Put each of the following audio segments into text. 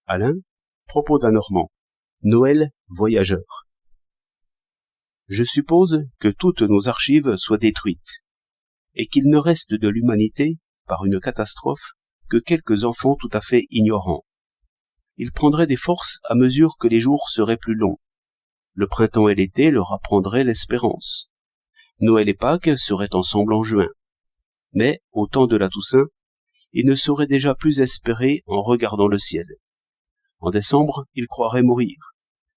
Alain, propos d'un Normand. Noël voyageur. Je suppose que toutes nos archives soient détruites, et qu'il ne reste de l'humanité, par une catastrophe, que quelques enfants tout à fait ignorants. Ils prendraient des forces à mesure que les jours seraient plus longs. Le printemps et l'été leur apprendraient l'espérance. Noël et Pâques seraient ensemble en juin. Mais, au temps de la Toussaint, ils ne sauraient déjà plus espérer en regardant le ciel. En décembre, ils croiraient mourir.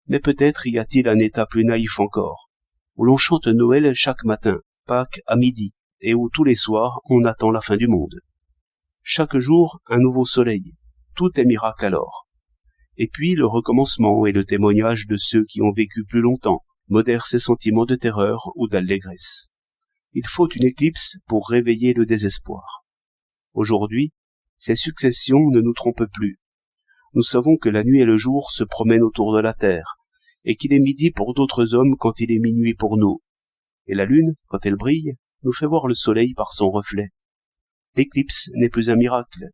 Mais peut-être y a-t-il un état plus naïf encore, où l'on chante Noël chaque matin, Pâques à midi, et où tous les soirs on attend la fin du monde. Chaque jour, un nouveau soleil. Tout est miracle alors. Et puis le recommencement et le témoignage de ceux qui ont vécu plus longtemps modèrent ces sentiments de terreur ou d'allégresse. Il faut une éclipse pour réveiller le désespoir. Aujourd'hui, ces successions ne nous trompent plus. Nous savons que la nuit et le jour se promènent autour de la Terre, et qu'il est midi pour d'autres hommes quand il est minuit pour nous. Et la lune, quand elle brille, nous fait voir le soleil par son reflet. L'éclipse n'est plus un miracle.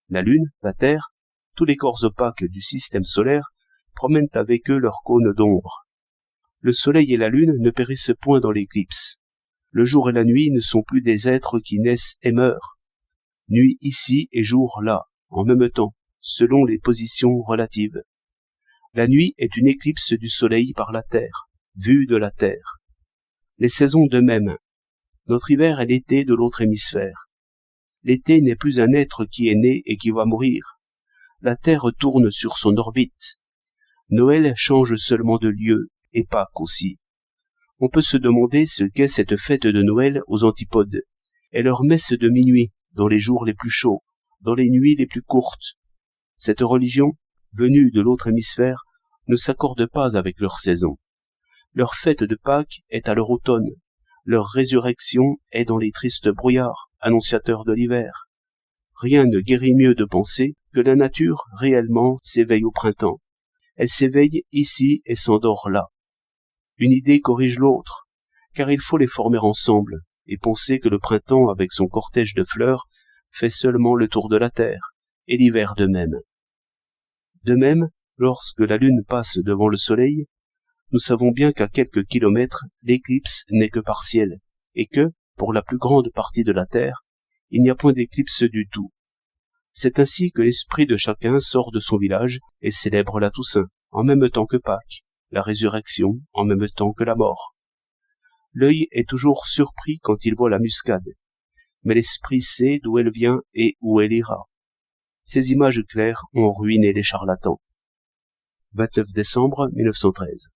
La lune, la Terre, tous les corps opaques du système solaire promènent avec eux leur cône d'ombre. Le soleil et la lune ne périssent point dans l'éclipse. Le jour et la nuit ne sont plus des êtres qui naissent et meurent. Nuit ici et jour là, en même temps, selon les positions relatives. La nuit est une éclipse du soleil par la Terre, vue de la Terre. Les saisons de même. Notre hiver est l'été de l'autre hémisphère. L'été n'est plus un être qui est né et qui va mourir. La Terre tourne sur son orbite. Noël change seulement de lieu, et Pâques aussi. On peut se demander ce qu'est cette fête de Noël aux antipodes, et leur messe de minuit, dans les jours les plus chauds, dans les nuits les plus courtes. Cette religion, venue de l'autre hémisphère, ne s'accorde pas avec leur saison. Leur fête de Pâques est à leur automne. Leur résurrection est dans les tristes brouillards, annonciateurs de l'hiver. Rien ne guérit mieux de penser que la nature réellement s'éveille au printemps. Elle s'éveille ici et s'endort là. Une idée corrige l'autre, car il faut les former ensemble, et penser que le printemps avec son cortège de fleurs fait seulement le tour de la terre, et l'hiver de même. De même, lorsque la lune passe devant le soleil, nous savons bien qu'à quelques kilomètres, l'éclipse n'est que partielle, et que, pour la plus grande partie de la Terre, il n'y a point d'éclipse du tout. C'est ainsi que l'esprit de chacun sort de son village et célèbre la Toussaint, en même temps que Pâques, la résurrection en même temps que la mort. L'œil est toujours surpris quand il voit la muscade, mais l'esprit sait d'où elle vient et où elle ira. Ces images claires ont ruiné les charlatans. 29 décembre 1913.